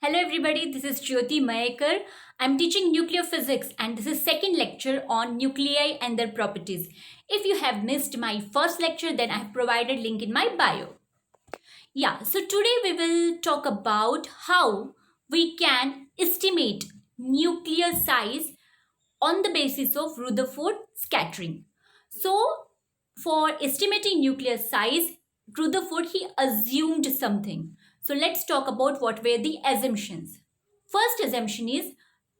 Hello everybody, this is Jyoti Mayekar. I'm teaching nuclear physics and this is second lecture on nuclei and their properties. If you have missed my first lecture, then I have provided link in my bio. Yeah, so today we will talk about how we can estimate nuclear size on the basis of Rutherford scattering. So, for estimating nuclear size, Rutherford he assumed something. So, let's talk about what were the assumptions. First assumption is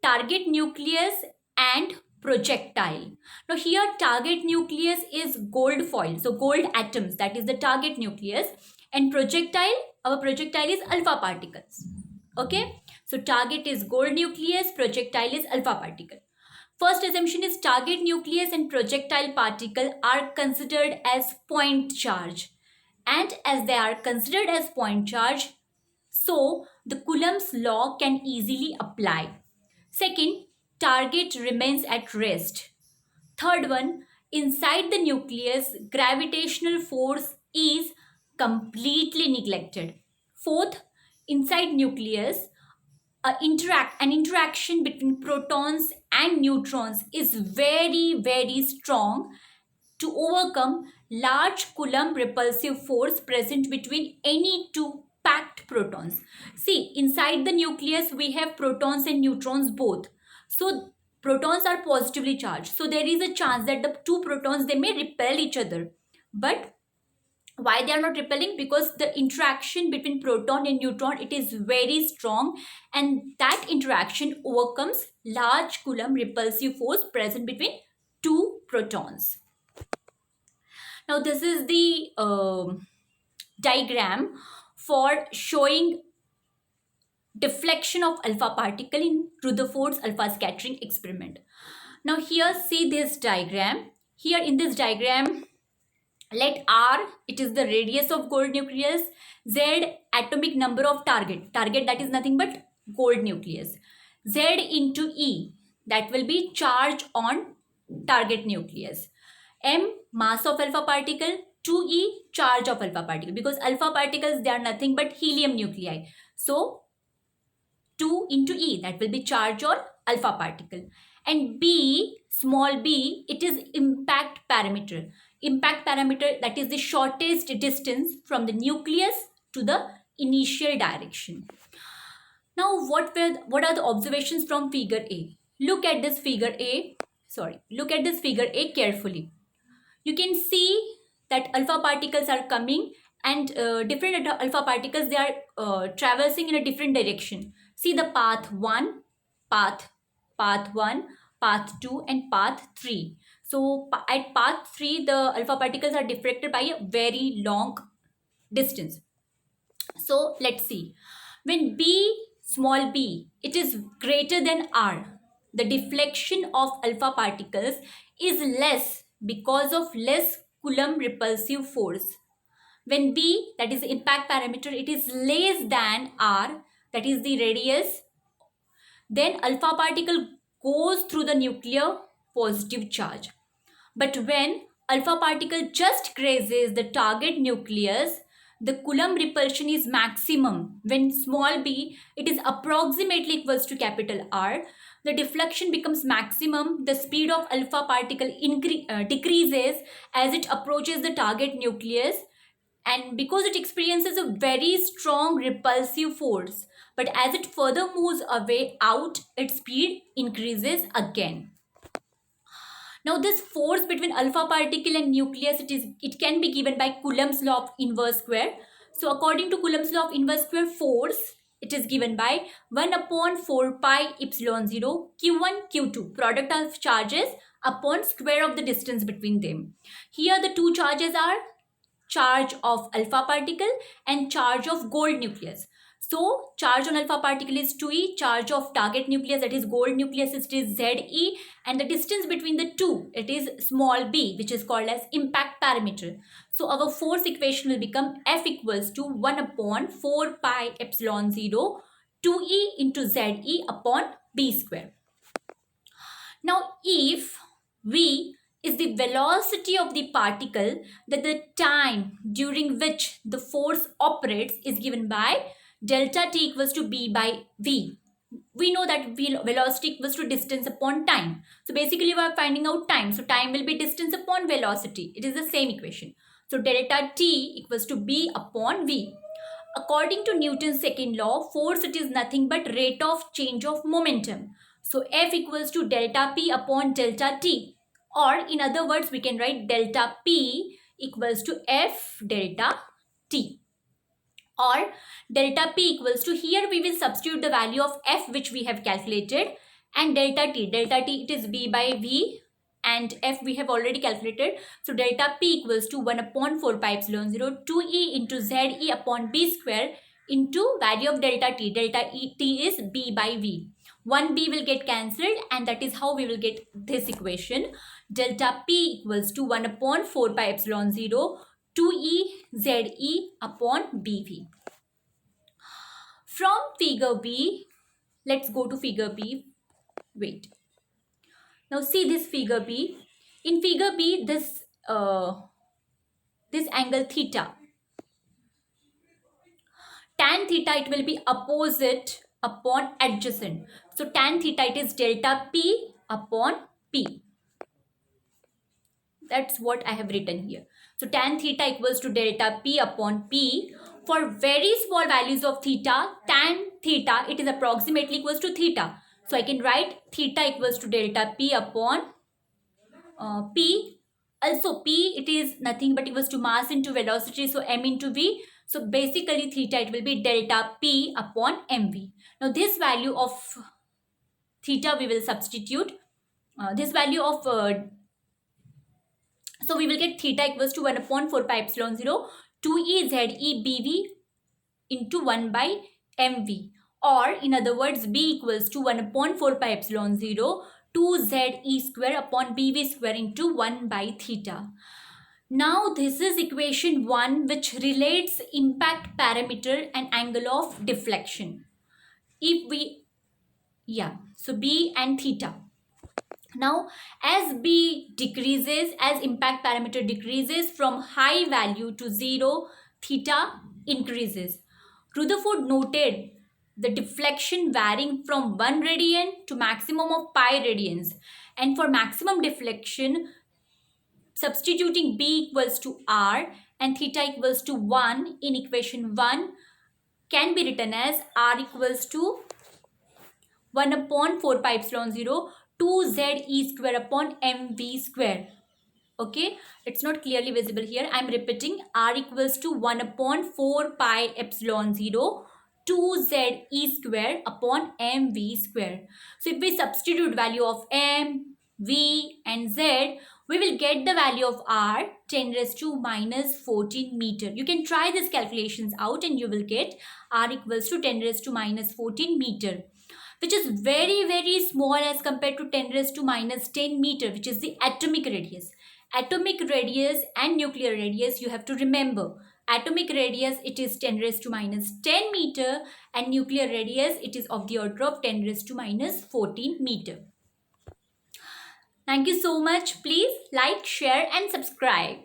target nucleus and projectile. Now, here target nucleus is gold foil, so gold atoms, that is the target nucleus, and projectile, our projectile is alpha particles. Okay, so target is gold nucleus, projectile is alpha particle. First assumption is target nucleus and projectile particle are considered as point charge. And as they are considered as point charge, so the Coulomb's law can easily apply. Second, target remains at rest. Third one, inside the nucleus, gravitational force is completely neglected. Fourth, inside nucleus, an interaction between protons and neutrons is very strong to overcome large Coulomb repulsive force present between any two packed protons. See, inside the nucleus we have protons and neutrons both. So protons are positively charged, so there is a chance that the two protons they may repel each other. But why they are not repelling? Because the interaction between proton and neutron, it is very strong, and that interaction overcomes large Coulomb repulsive force present between two protons. Now this is the diagram for showing deflection of alpha particle in Rutherford's alpha scattering experiment. Now here see this diagram. Here in this diagram, let R, it is the radius of gold nucleus, Z atomic number of target, that is nothing but gold nucleus, Z into E, that will be charge on target nucleus, M mass of alpha particle, 2E charge of alpha particle, because alpha particles they are nothing but helium nuclei, so 2 into E, that will be charge on alpha particle. And B, small b, it is impact parameter. Impact parameter, that is the shortest distance from the nucleus to the initial direction. Now, what are the observations from figure A? Look at this figure A. Look at this figure A carefully. You can see that alpha particles are coming, and different alpha particles they are traversing in a different direction. See the path 1, path 1, path 2 and path 3. So at path 3 the alpha particles are diffracted by a very long distance. So let's see. When B, small b, it is greater than R, the deflection of alpha particles is less because of less Coulomb repulsive force. When B, that is the impact parameter, it is less than R, that is the radius, then alpha particle goes through the nuclear positive charge. But when alpha particle just grazes the target nucleus, the Coulomb repulsion is maximum. When small b, it is approximately equals to capital R, the deflection becomes maximum. The speed of alpha particle decreases as it approaches the target nucleus, and because it experiences a very strong repulsive force, but as it further moves away out, its speed increases again. Now this force between alpha particle and nucleus, it can be given by Coulomb's law of inverse square. So according to Coulomb's law of inverse square, force it is given by 1 upon 4 pi epsilon 0 q1 q2, product of charges upon square of the distance between them. Here the two charges are charge of alpha particle and charge of gold nucleus. So charge on alpha particle is 2e, charge of target nucleus, that is gold nucleus, it is ze, and the distance between the two, it is small b, which is called as impact parameter. So our force equation will become F equals to 1 upon 4 pi epsilon 0 2e into ze upon b square. Now if v is the velocity of the particle, that the time during which the force operates is given by delta t equals to b by v. We know that velocity equals to distance upon time. So basically we are finding out time. So time will be distance upon velocity. It is the same equation. So delta t equals to b upon v. According to Newton's second law, force it is nothing but rate of change of momentum. So F equals to delta P upon delta T. Or in other words, we can write delta P equals to F delta T. Or delta P equals to, here we will substitute the value of F which we have calculated, and delta T. Delta T it is B by V, and F we have already calculated. So delta P equals to 1 upon 4 pi epsilon 0 2E into ZE upon B square into value of delta T. Delta T is B by V. One B will get cancelled, and that is how we will get this equation. Delta P equals to 1 upon 4 pi epsilon 0 2E ZE upon BV. From figure B, let's go to figure B. Wait. Now see this figure B. In figure B, this angle theta, tan theta, it will be opposite upon adjacent. So tan theta it is delta P upon P. That's what I have written here. So tan theta equals to delta P upon P. For very small values of theta, tan theta, it is approximately equals to theta. So I can write theta equals to delta P upon P. Also P, it is nothing but equals to mass into velocity, so m into v. So basically theta, it will be delta P upon mv. Now this value of theta we will substitute. This value of so we will get theta equals to 1 upon 4 pi epsilon 0 2E ZE BV into 1 by mv. Or in other words, B equals to 1 upon 4 pi epsilon 0 2ZE square upon BV square into 1 by theta. Now this is equation 1, which relates impact parameter and angle of deflection. If we, so B and theta. Now as B decreases, as impact parameter decreases from high value to 0, theta increases. Rutherford noted the deflection varying from 1 radian to maximum of pi radians. And for maximum deflection, substituting B equals to R and theta equals to 1 in equation 1 can be written as R equals to 1 upon 4 pi epsilon 0 2ZE square upon mv square. Okay, it's not clearly visible here. I'm repeating, R equals to 1 upon 4 pi epsilon 0 2ZE square upon mv square. So if we substitute value of m, v and z, we will get the value of R 10 raised to minus 14 meter. You can try these calculations out and you will get R equals to 10 raised to minus 14 meter, which is very, very small as compared to 10 raised to minus 10 meter, which is the atomic radius. Atomic radius and nuclear radius, you have to remember. Atomic radius, it is 10 raised to minus 10 meter, and nuclear radius, it is of the order of 10 raised to minus 14 meter. Thank you so much. Please like, share and subscribe.